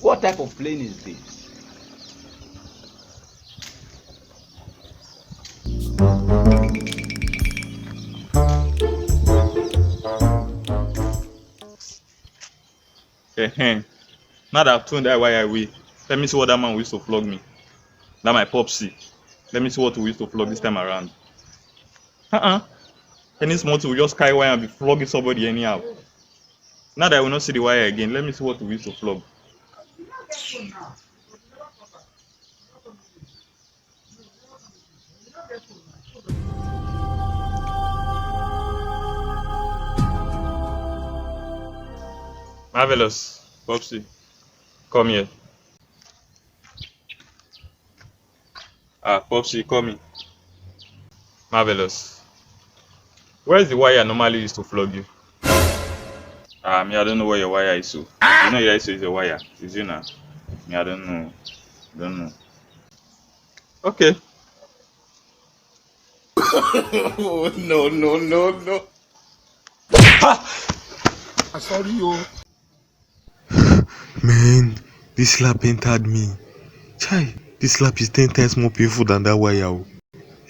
What type of plane is this? Hey, now that I've thrown that wire away, let me see what that man used to flog me. That my Popsy. Let me see what we used to flog this time around. Any small to just carry wire and be flogging somebody anyhow. Now that I will not see the wire again, let me see what we used to flog. Marvelous. Popsy, come here. Popsy, come here. Marvelous. Where is the wire I normally used to flog you? Me, I don't know where your wire is. So you know your ISO is a wire. Is you now? Me, I don't know. Okay. No. I'm sorry, yo. Man, this slap entered me. Chai, this slap is 10 times more painful than that wire.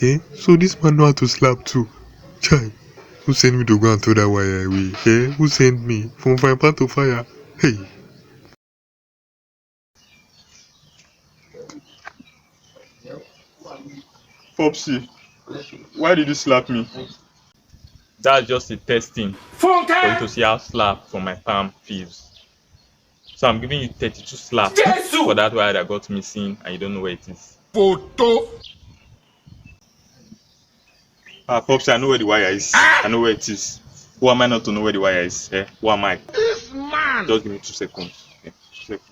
Eh? So this man know how to slap too. Chai, who sent me to go and throw that wire away? Eh? Who sent me? From fire pan to fire. Hey. Popsy, why did you slap me? That's just a testing for you to see how slap from my palm feels. So I'm giving you 32 slaps for that wire that got missing and you don't know where it is. Photo. Popsy, I know where the wire is. I know where it is. Who am I not to know where the wire is? Eh? Who am I? This man. Just give me 2 seconds. Okay, 2 seconds.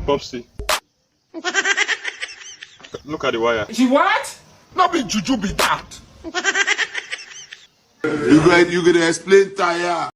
Popsy. Look at the wire. She what? Not be juju be that. You gonna explain tire.